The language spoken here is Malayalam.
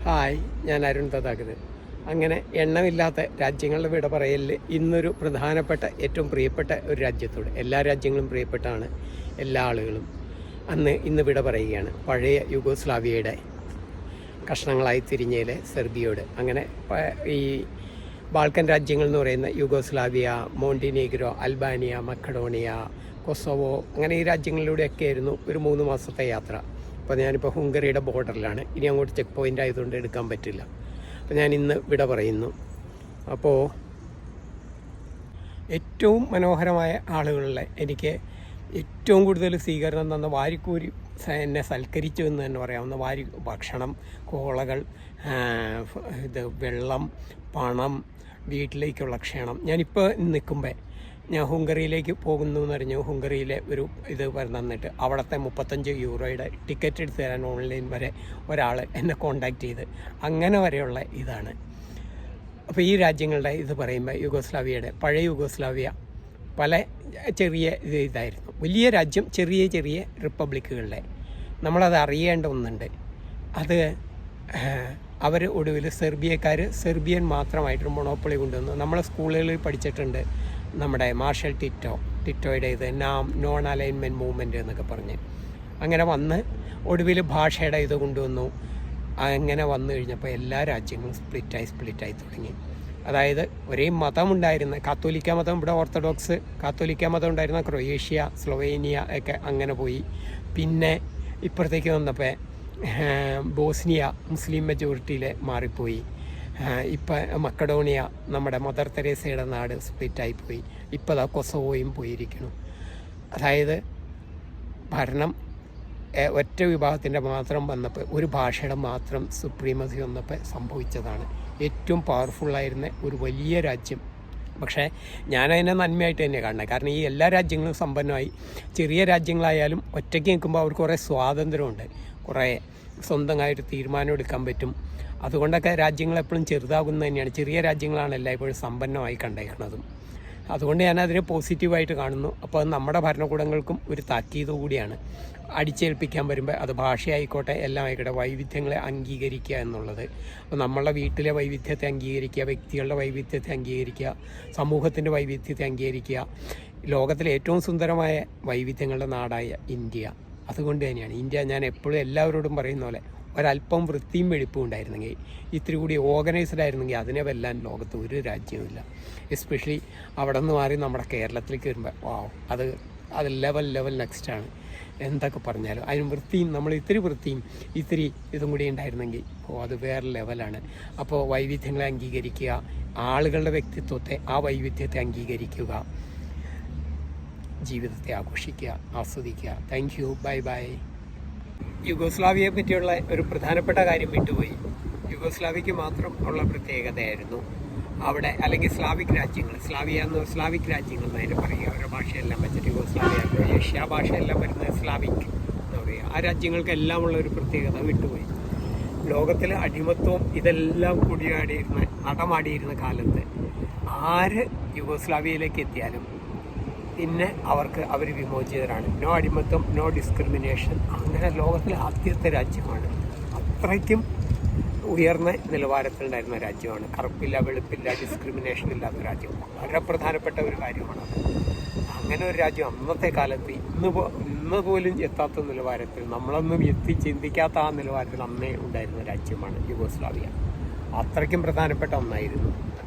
ഹായ്, ഞാൻ അരുൺ തഥാഗതൻ. അങ്ങനെ എണ്ണമില്ലാത്ത രാജ്യങ്ങളുടെ വിട പറയലിൽ ഇന്നൊരു പ്രധാനപ്പെട്ട ഏറ്റവും പ്രിയപ്പെട്ട ഒരു രാജ്യത്തോട്, എല്ലാ രാജ്യങ്ങളും പ്രിയപ്പെട്ടാണ് എല്ലാ ആളുകളും ഇന്ന് വിട പറയുകയാണ്. പഴയ യുഗോസ്ലാവിയയുടെ കഷ്ണങ്ങളായി തിരിഞ്ഞയിലെ സെർബിയയോട്. അങ്ങനെ ഈ ബാൾക്കൻ രാജ്യങ്ങൾ എന്ന് പറയുന്ന യുഗോസ്ലാവിയ, മോണ്ടിനീഗ്രോ, അൽബാനിയ, മക്കഡോണിയ, കൊസോവോ, അങ്ങനെ ഈ രാജ്യങ്ങളിലൂടെയൊക്കെ ആയിരുന്നു ഒരു 3 മാസത്തെ യാത്ര. അപ്പോൾ ഞാനിപ്പോൾ ഹംഗറിയുടെ ബോർഡറിലാണ്. ഇനി അങ്ങോട്ട് ചെക്ക് പോയിൻ്റ് ആയതുകൊണ്ട് എടുക്കാൻ പറ്റില്ല. അപ്പോൾ ഞാൻ ഇന്ന് വിട പറയുന്നു. അപ്പോൾ ഏറ്റവും മനോഹരമായ ആളുകളിലെ എനിക്ക് ഏറ്റവും കൂടുതൽ സ്വീകരണം തന്ന, വാരിക്കൂരി എന്നെ സൽക്കരിച്ചു എന്ന് തന്നെ പറയാവുന്ന ഭക്ഷണം, കോളകൾ, വെള്ളം, പണം, വീട്ടിലേക്കുള്ള ക്ഷണം. ഞാനിപ്പോൾ നിൽക്കുമ്പോൾ ഞാൻ ഹംഗറിയിലേക്ക് പോകുന്നു എന്നറിഞ്ഞു. ഹംഗറിയിലെ ഒരു ഇത് തന്നിട്ട് അവിടുത്തെ 35 യൂറോയുടെ ടിക്കറ്റ് എടുത്ത് തരാൻ ഓൺലൈൻ വരെ ഒരാൾ എന്നെ കോണ്ടാക്ട് ചെയ്ത്, അങ്ങനെ വരെയുള്ള ഇതാണ്. അപ്പോൾ ഈ രാജ്യങ്ങളുടെ ഇത് പറയുമ്പോൾ യുഗോസ്ലാവിയയുടെ, പഴയ യുഗോസ്ലാവിയ പല ചെറിയ ഇതായിരുന്നു. വലിയ രാജ്യം ചെറിയ ചെറിയ റിപ്പബ്ലിക്കുകളിലെ നമ്മളത് അറിയേണ്ട ഒന്നുണ്ട്. അത് അവർ ഒടുവിൽ സെർബിയൻ മാത്രമായിട്ടൊരു മൊണോപ്പൊളി കൊണ്ടുവന്നു. നമ്മൾ സ്കൂളുകളിൽ പഠിച്ചിട്ടുണ്ട്, നമ്മുടെ മാർഷൽ ടിറ്റോയുടെ ഇത് നോൺ അലൈൻമെൻറ്റ് മൂവ്മെൻറ്റ് എന്നൊക്കെ പറഞ്ഞ് അങ്ങനെ വന്ന് ഒടുവിൽ ഭാഷയുടെ ഇത് കൊണ്ടുവന്നു. അങ്ങനെ വന്നു കഴിഞ്ഞപ്പോൾ എല്ലാ രാജ്യങ്ങളും സ്പ്ലിറ്റായി തുടങ്ങി. അതായത് ഒരേ മതമുണ്ടായിരുന്ന കാത്തോലിക്ക മതം, ഇവിടെ ഓർത്തഡോക്സ് കാത്തോലിക്ക മതം ഉണ്ടായിരുന്ന ക്രൊയേഷ്യ, സ്ലൊവേനിയ ഒക്കെ അങ്ങനെ പോയി. പിന്നെ ഇപ്പുറത്തേക്ക് വന്നപ്പോൾ ബോസ്നിയ മുസ്ലിം മെജോറിറ്റിയിൽ മാറിപ്പോയി. ഇപ്പം മക്കഡോണിയ, നമ്മുടെ മദർ തെരേസയുടെ നാട്, സ്പ്ലിറ്റായിപ്പോയി. ഇപ്പോൾ അതാ കൊസോവോയും പോയിരിക്കുന്നു. അതായത് ഭരണം ഒറ്റ വിഭാഗത്തിൻ്റെ മാത്രം വന്നപ്പോൾ, ഒരു ഭാഷയുടെ മാത്രം സുപ്രീമസി വന്നപ്പോൾ സംഭവിച്ചതാണ്. ഏറ്റവും പവർഫുള്ളായിരുന്ന ഒരു വലിയ രാജ്യം. പക്ഷേ ഞാനതിനെ നന്മയായിട്ട് തന്നെ കാണുന്നത്. കാരണം ഈ എല്ലാ രാജ്യങ്ങളും സമ്പന്നമായി. ചെറിയ രാജ്യങ്ങളായാലും ഒറ്റയ്ക്ക് നിൽക്കുമ്പോൾ അവർക്ക് കുറേ സ്വാതന്ത്ര്യമുണ്ട്, കുറേ സ്വന്തമായിട്ട് തീരുമാനം എടുക്കാൻ പറ്റും. അതുകൊണ്ടൊക്കെ രാജ്യങ്ങൾ എപ്പോഴും ചെറുതാകുന്നത് തന്നെയാണ്. ചെറിയ രാജ്യങ്ങളാണ് എല്ലായ്പ്പോഴും സമ്പന്നമായി കണ്ടേക്കുന്നതും. അതുകൊണ്ട് ഞാനതിനെ പോസിറ്റീവായിട്ട് കാണുന്നു. അപ്പോൾ അത് നമ്മുടെ ഭരണകൂടങ്ങൾക്കും ഒരു താക്കീത് കൂടിയാണ്. അടിച്ചേൽപ്പിക്കാൻ വരുമ്പോൾ അത് ഭാഷയായിക്കോട്ടെ, എല്ലാം ആയിക്കോട്ടെ, വൈവിധ്യങ്ങളെ അംഗീകരിക്കുക എന്നുള്ളത്. അപ്പോൾ നമ്മളുടെ വീട്ടിലെ വൈവിധ്യത്തെ അംഗീകരിക്കുക, വ്യക്തികളുടെ വൈവിധ്യത്തെ അംഗീകരിക്കുക, സമൂഹത്തിൻ്റെ വൈവിധ്യത്തെ അംഗീകരിക്കുക. ലോകത്തിലെ ഏറ്റവും സുന്ദരമായ വൈവിധ്യങ്ങളുടെ നാടായ ഇന്ത്യ, അതുകൊണ്ട് തന്നെയാണ് ഇന്ത്യ. ഞാൻ എപ്പോഴും എല്ലാവരോടും പറയുന്ന പോലെ ഒരല്പം വൃത്തിയും വെടിപ്പും ഉണ്ടായിരുന്നെങ്കിൽ, ഇത്തിരി കൂടി ഓർഗനൈസ്ഡ് ആയിരുന്നെങ്കിൽ അതിനെ വെല്ലാൻ ലോകത്ത് ഒരു രാജ്യവുമില്ല. എസ്പെഷ്യലി അവിടെ നിന്ന് മാറി നമ്മുടെ കേരളത്തിലേക്ക് വരുമ്പോൾ അത് ലെവൽ നെക്സ്റ്റാണ്. എന്തൊക്കെ പറഞ്ഞാലും അതിന് വൃത്തിയും, നമ്മൾ ഇത്തിരി വൃത്തിയും ഇത്തിരി ഇതും കൂടി ഉണ്ടായിരുന്നെങ്കിൽ അത് വേറെ ലെവലാണ്. അപ്പോൾ വൈവിധ്യങ്ങളെ അംഗീകരിക്കുക, ആളുകളുടെ വ്യക്തിത്വത്തെ, ആ വൈവിധ്യത്തെ അംഗീകരിക്കുക, ജീവിതത്തെ ആഘോഷിക്കുക, ആസ്വദിക്കുക. Thank you, by. യുഗോസ്ലാവിയയെ പറ്റിയുള്ള ഒരു പ്രധാനപ്പെട്ട കാര്യം വിട്ടുപോയി. യുഗോസ്ലാവിയയ്ക്ക് മാത്രം ഉള്ള പ്രത്യേകതയായിരുന്നു അവിടെ, അല്ലെങ്കിൽ സ്ലാവിക് രാജ്യങ്ങൾ, സ്ലാവിക് രാജ്യങ്ങൾ എന്നതിന് പറയുക. അവരുടെ ഭാഷയെല്ലാം വെച്ചിട്ട് യുഗോസ്ലാവിയ, ക്രൊയേഷ്യ ഭാഷയെല്ലാം വരുന്നത് സ്ലാവിക് എന്ന് പറയുക. ആ രാജ്യങ്ങൾക്കെല്ലാം ഉള്ള ഒരു പ്രത്യേകത വിട്ടുപോയി. ലോകത്തിലെ അടിമത്വം ഇതെല്ലാം നടമാടിയിരുന്ന കാലത്ത് ആര് യുഗോസ്ലാവിയയിലേക്ക് എത്തിയാലും പിന്നെ അവർ വിമോചിതരാണ്. നോ അടിമത്വം, നോ ഡിസ്ക്രിമിനേഷൻ. അങ്ങനെ ലോകത്തിലെ ആദ്യത്തെ രാജ്യമാണ്. അത്രയ്ക്കും ഉയർന്ന നിലവാരത്തിലുണ്ടായിരുന്ന രാജ്യമാണ്. കറുപ്പില്ല, വെളുപ്പില്ല, ഡിസ്ക്രിമിനേഷൻ ഇല്ലാത്ത രാജ്യം. വളരെ പ്രധാനപ്പെട്ട ഒരു കാര്യമാണത്. അങ്ങനെ ഒരു രാജ്യം അന്നത്തെ കാലത്ത് ഇന്ന് പോലും എത്താത്ത നിലവാരത്തിൽ, നമ്മളൊന്നും ചിന്തിക്കാത്ത ആ നിലവാരത്തിൽ അന്നേ ഉണ്ടായിരുന്ന രാജ്യമാണ് യുഗോസ്ലാവിയ. അത്രയ്ക്കും പ്രധാനപ്പെട്ട ഒന്നായിരുന്നു.